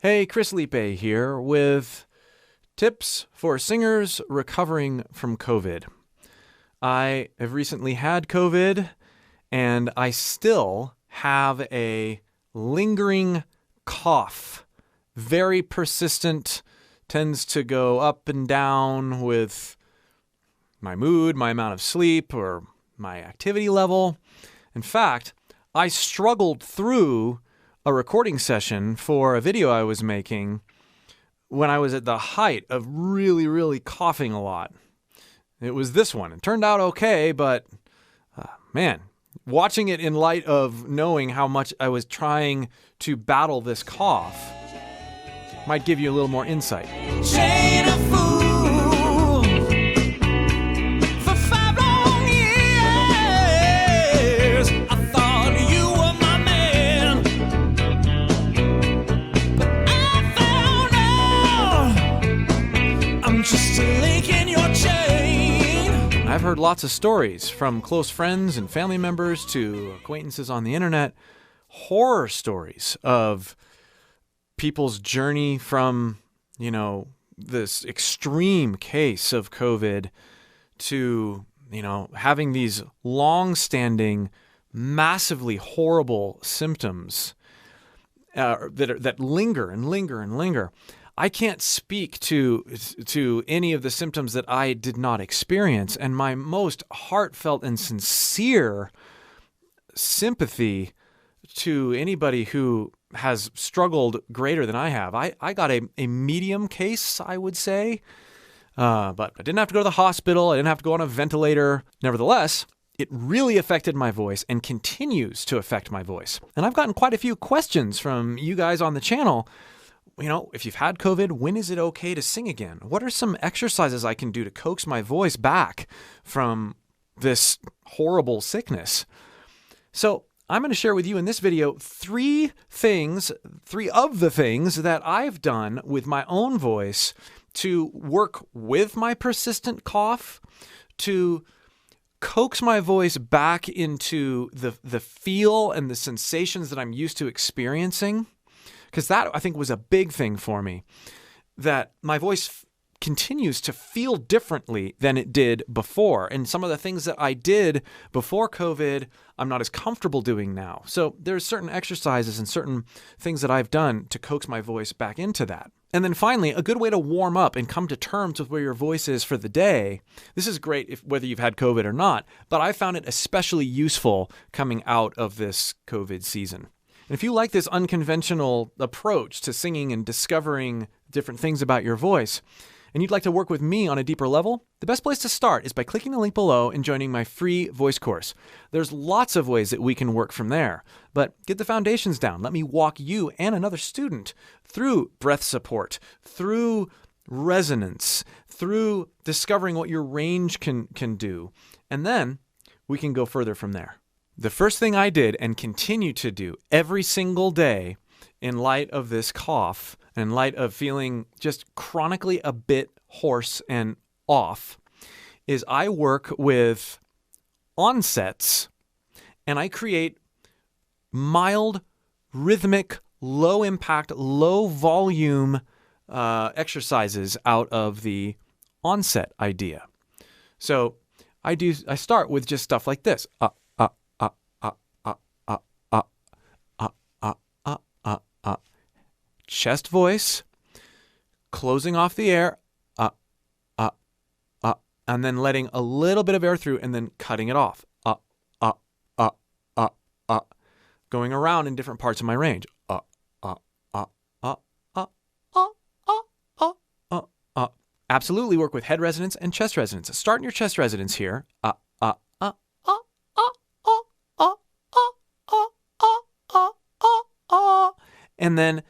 Hey, Chris Lipe here with tips for singers recovering from COVID. I have recently had COVID and I still have a lingering cough. Very persistent, tends to go up and down with my mood, my amount of sleep, or my activity level. In fact, I struggled through a recording session for a video I was making when I was at the height of really coughing a lot. It was this one. It turned out okay, but man, watching it in light of knowing how much I was trying to battle this cough might give you a little more insight. Chain of fools for 5 long years. I thought you were my man, but I found out I'm just a link in your chain. I've heard lots of stories from close friends and family members to acquaintances on the internet, horror stories of people's journey from, this extreme case of COVID to, having these long-standing, massively horrible symptoms that linger and linger and linger. I can't speak to any of the symptoms that I did not experience, and my most heartfelt and sincere sympathy to anybody who has struggled greater than I have. I got a medium case, I would say, but I didn't have to go to the hospital. I didn't have to go on a ventilator. Nevertheless, it really affected my voice and continues to affect my voice. And I've gotten quite a few questions from you guys on the channel. If you've had COVID, when is it okay to sing again? What are some exercises I can do to coax my voice back from this horrible sickness? So I'm going to share with you in this video three of the things that I've done with my own voice to work with my persistent cough, to coax my voice back into the feel and the sensations that I'm used to experiencing. Because that, I think, was a big thing for me, that my voice continues to feel differently than it did before. And some of the things that I did before COVID, I'm not as comfortable doing now. So there's certain exercises and certain things that I've done to coax my voice back into that. And then finally, a good way to warm up and come to terms with where your voice is for the day. This is great whether you've had COVID or not, but I found it especially useful coming out of this COVID season. And if you like this unconventional approach to singing and discovering different things about your voice, and you'd like to work with me on a deeper level, the best place to start is by clicking the link below and joining my free voice course. There's lots of ways that we can work from there, but get the foundations down. Let me walk you and another student through breath support, through resonance, through discovering what your range can do, and then we can go further from there. The first thing I did and continue to do every single day in light of this cough, in light of feeling just chronically a bit hoarse and off, is I work with onsets and I create mild, rhythmic, low impact, low volume exercises out of the onset idea. So I start with just stuff like this. Chest voice, closing off the air, and then letting a little bit of air through and then cutting it off. Going around in different parts of my range. Absolutely work with head resonance and chest resonance. Start in your chest resonance here. And then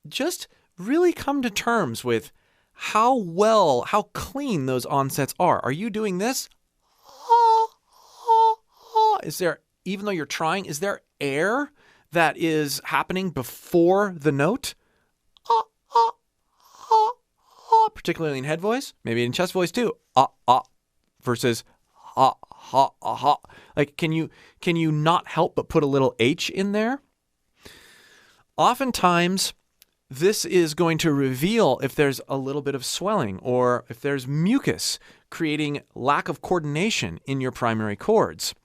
just really come to terms with how clean those onsets are. Are you doing this? Is there, even though you're trying, is there air that is happening before the note? Particularly in head voice, maybe in chest voice too. Versus ha ha ha. Like, can you not help but put a little H in there? Oftentimes, this is going to reveal if there's a little bit of swelling or if there's mucus, creating lack of coordination in your primary chords.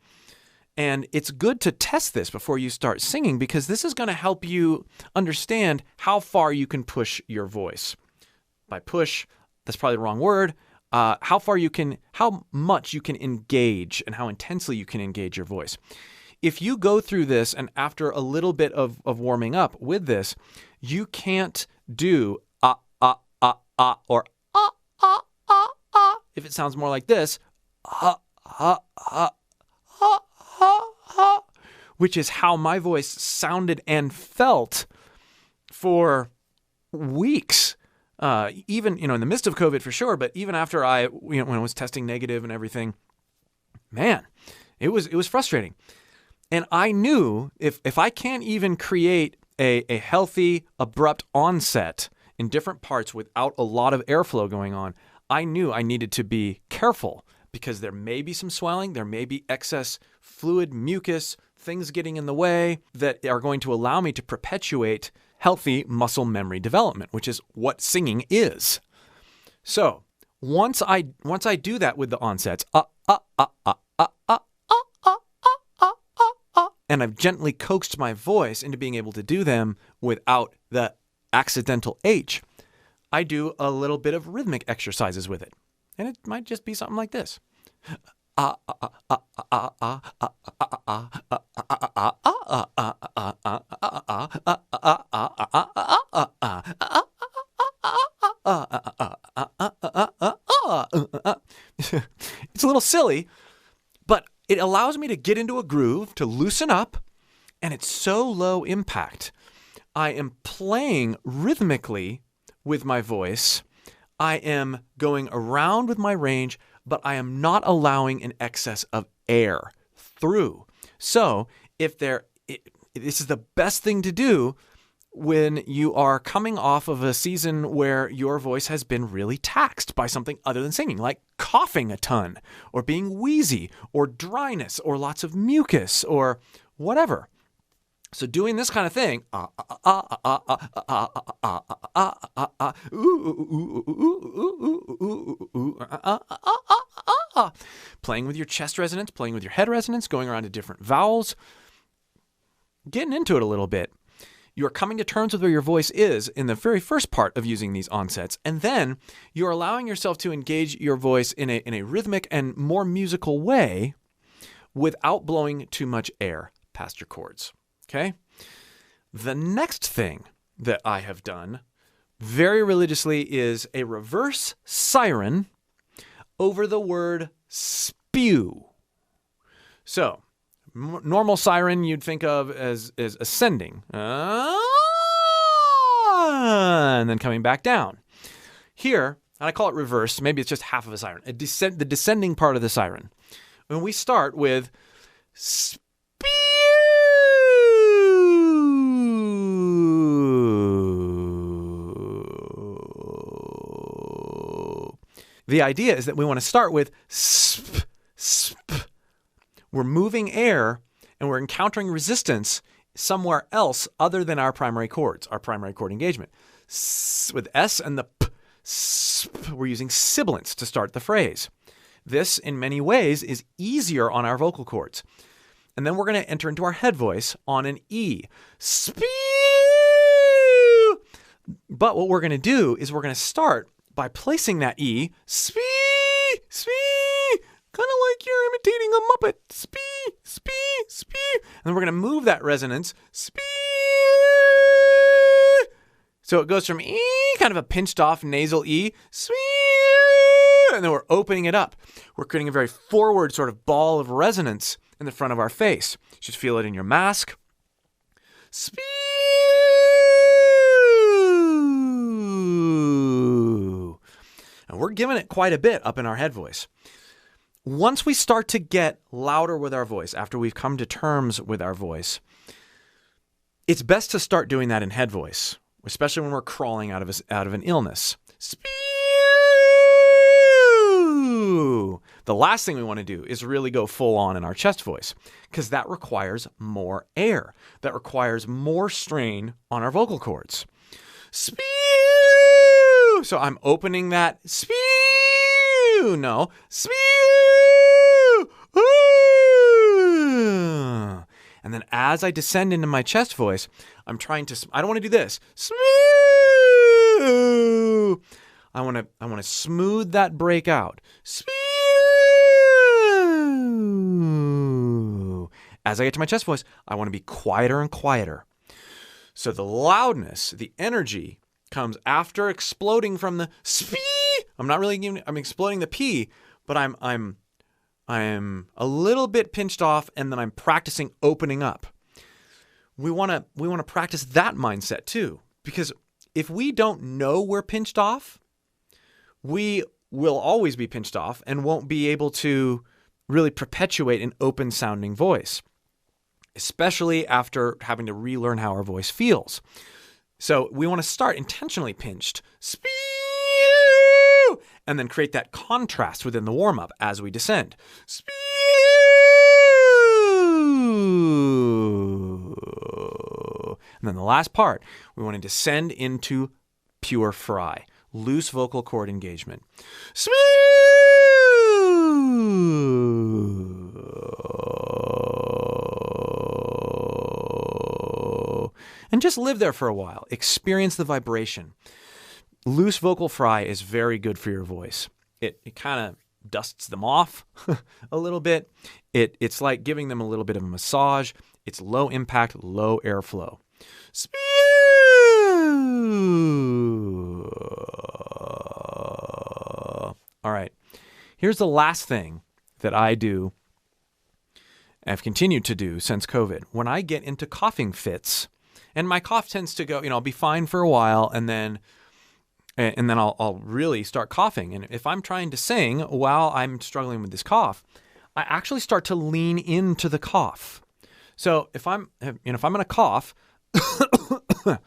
And it's good to test this before you start singing, because this is going to help you understand how far you can push your voice. By push, that's probably the wrong word. How much you can engage and how intensely you can engage your voice. If you go through this and after a little bit of warming up with this, you can't do or if it sounds more like this, which is how my voice sounded and felt for weeks. Even, in the midst of COVID for sure, but even after when I was testing negative and everything, man, it was frustrating. And I knew if I can't even create a healthy, abrupt onset in different parts without a lot of airflow going on, I knew I needed to be careful, because there may be some swelling, there may be excess fluid, mucus, things getting in the way that are going to allow me to perpetuate healthy muscle memory development, which is what singing is. So once I do that with the onsets, and I've gently coaxed my voice into being able to do them without the accidental H, I do a little bit of rhythmic exercises with it. And it might just be something like this. It's a little silly, but it allows me to get into a groove, to loosen up, and it's so low impact. I am playing rhythmically with my voice. I am going around with my range, but I am not allowing an excess of air through. So this is the best thing to do when you are coming off of a season where your voice has been really taxed by something other than singing, like coughing a ton, or being wheezy, or dryness, or lots of mucus, or whatever. So doing this kind of thing, playing with your chest resonance, playing with your head resonance, going around to different vowels, getting into it a little bit. You're coming to terms with where your voice is in the very first part of using these onsets, and then you're allowing yourself to engage your voice in a rhythmic and more musical way without blowing too much air past your chords. Okay? The next thing that I have done very religiously is a reverse siren over the word spew. So, normal siren you'd think of as ascending. And then coming back down. Here, and I call it reverse, maybe it's just half of a siren, the descending part of the siren. When we start with spew. The idea is that we want to start with sp, sp. We're moving air and we're encountering resistance somewhere else other than our primary chords, our primary chord engagement. With S and the P, sp, we're using sibilants to start the phrase. This, in many ways, is easier on our vocal cords. And then we're going to enter into our head voice on an E. Spew! But what we're going to do is we're going to start by placing that E, spee, spee, kind of like you're imitating a Muppet, spee, spee, spee. And then we're going to move that resonance, spee. So it goes from E, kind of a pinched off nasal E, spee, and then we're opening it up. We're creating a very forward sort of ball of resonance in the front of our face. You should feel it in your mask. Spee. And we're giving it quite a bit up in our head voice. Once we start to get louder with our voice, after we've come to terms with our voice, it's best to start doing that in head voice, especially when we're crawling out of an illness. Spew! The last thing we want to do is really go full on in our chest voice, because that requires more air. That requires more strain on our vocal cords. Spew. So I'm opening that spew. No. Spew. And then as I descend into my chest voice, I'm trying to, I don't want to do this. Spew. I want to smooth that break out. Spew. As I get to my chest voice, I want to be quieter and quieter. So the loudness, the energy comes after exploding from the spee. I'm not really giving, I'm exploding the P, but I'm a little bit pinched off, and then I'm practicing opening up. We want to practice that mindset too, because if we don't know we're pinched off, we will always be pinched off and won't be able to really perpetuate an open sounding voice, especially after having to relearn how our voice feels. So we want to start intentionally pinched, spew, and then create that contrast within the warm-up as we descend. Spew. And then the last part, we want to descend into pure fry, loose vocal cord engagement. Spew. And just live there for a while. Experience the vibration. Loose vocal fry is very good for your voice. It kind of dusts them off a little bit. It's like giving them a little bit of a massage. It's low impact, low airflow. Spew! All right. Here's the last thing that I do, I've continued to do since COVID. When I get into coughing fits, and my cough tends to go, I'll be fine for a while, and then I'll really start coughing. And if I'm trying to sing while I'm struggling with this cough, I actually start to lean into the cough. So if I'm going to cough, and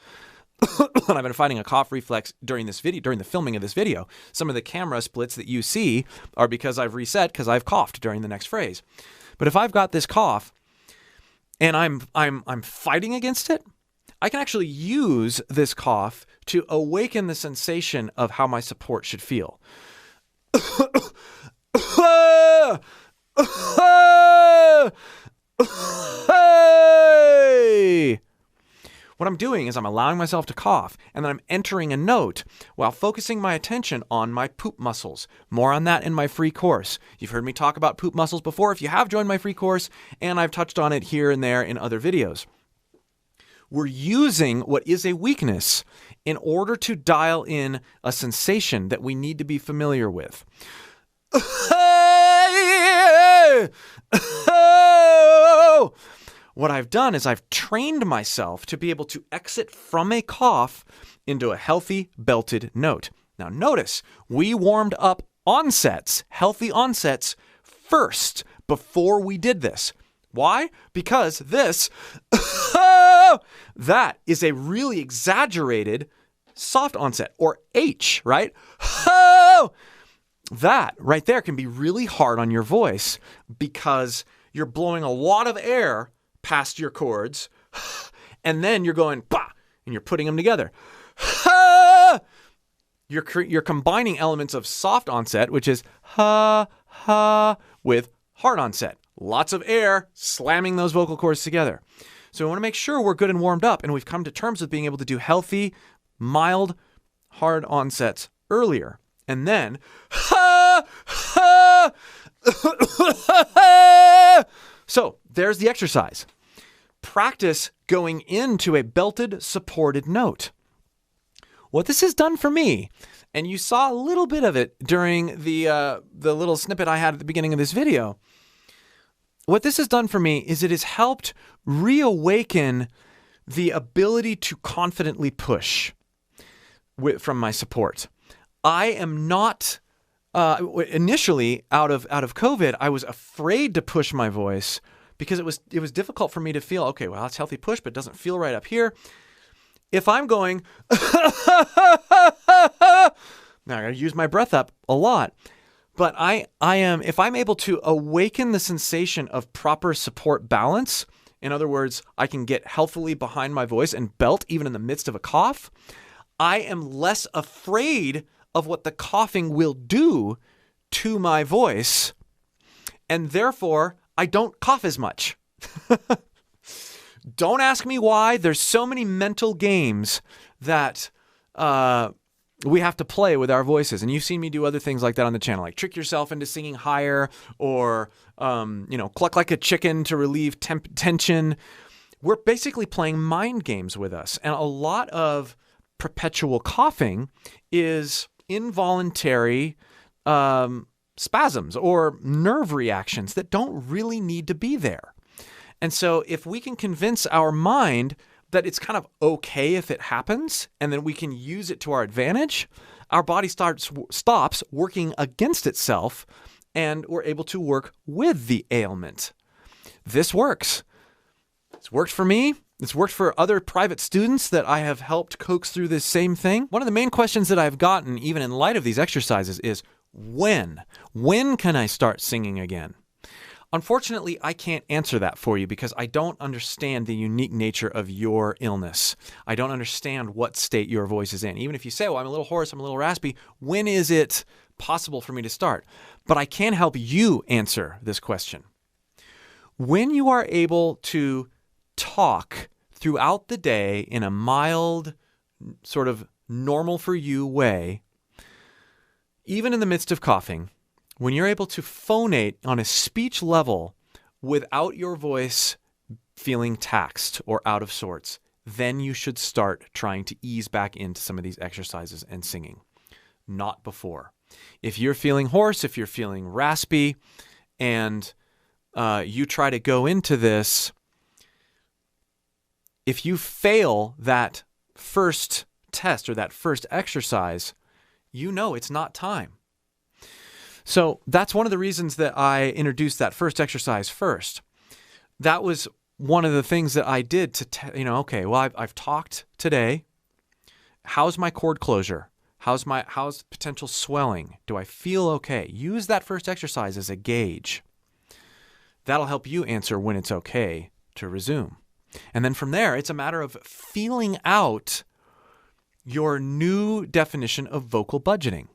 I've been fighting a cough reflex during the filming of this video. Some of the camera splits that you see are because I've reset because I've coughed during the next phrase. But if I've got this cough and I'm fighting against it, I can actually use this cough to awaken the sensation of how my support should feel. Hey! What I'm doing is I'm allowing myself to cough, and then I'm entering a note while focusing my attention on my poop muscles. More on that in my free course. You've heard me talk about poop muscles before if you have joined my free course, and I've touched on it here and there in other videos. We're using what is a weakness in order to dial in a sensation that we need to be familiar with. What I've done is I've trained myself to be able to exit from a cough into a healthy, belted note. Now notice, we warmed up onsets, healthy onsets, first before we did this. Why? Because this, that is a really exaggerated soft onset, or H, right? That right there can be really hard on your voice because you're blowing a lot of air past your chords, and then you're going, bah, and you're putting them together. You're combining elements of soft onset, which is ha, ha, with hard onset. Lots of air slamming those vocal cords together. So we want to make sure we're good and warmed up, and we've come to terms with being able to do healthy, mild, hard onsets earlier. And then, ha, ha, so there's the exercise. Practice going into a belted, supported note. What this has done for me, and you saw a little bit of it during the little snippet I had at the beginning of this video. What this has done for me is it has helped reawaken the ability to confidently push from my support. I am not, initially out of COVID, I was afraid to push my voice because it was difficult for me to feel, okay, well, that's healthy push, but it doesn't feel right up here. If I'm going, now I gotta use my breath up a lot. But if I'm able to awaken the sensation of proper support balance, in other words, I can get healthily behind my voice and belt even in the midst of a cough, I am less afraid of what the coughing will do to my voice, and therefore I don't cough as much. Don't ask me why. There's so many mental games that we have to play with our voices. And you've seen me do other things like that on the channel, like trick yourself into singing higher, or cluck like a chicken to relieve tension. We're basically playing mind games with us. And a lot of perpetual coughing is involuntary spasms or nerve reactions that don't really need to be there. And so if we can convince our mind that it's kind of okay if it happens, and then we can use it to our advantage, our body stops working against itself, and we're able to work with the ailment. This works. It's worked for me. It's worked for other private students that I have helped coax through this same thing. One of the main questions that I've gotten, even in light of these exercises, is when? When can I start singing again? Unfortunately, I can't answer that for you because I don't understand the unique nature of your illness. I don't understand what state your voice is in. Even if you say, well, I'm a little hoarse, I'm a little raspy, when is it possible for me to start? But I can help you answer this question. When you are able to talk throughout the day in a mild, sort of normal for you way, even in the midst of coughing, when you're able to phonate on a speech level without your voice feeling taxed or out of sorts, then you should start trying to ease back into some of these exercises and singing, not before. If you're feeling hoarse, if you're feeling raspy, and you try to go into this, if you fail that first test or that first exercise, you know it's not time. So that's one of the reasons that I introduced that first exercise first. That was one of the things that I did to, okay, well, I've talked today. How's my cord closure? How's potential swelling? Do I feel okay? Use that first exercise as a gauge. That'll help you answer when it's okay to resume. And then from there, it's a matter of feeling out your new definition of vocal budgeting.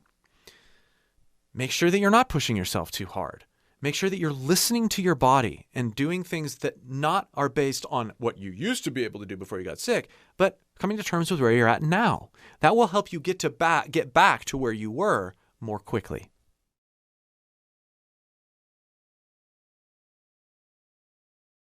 Make sure that you're not pushing yourself too hard. Make sure that you're listening to your body and doing things that not are based on what you used to be able to do before you got sick, but coming to terms with where you're at now. That will help you get back to where you were more quickly.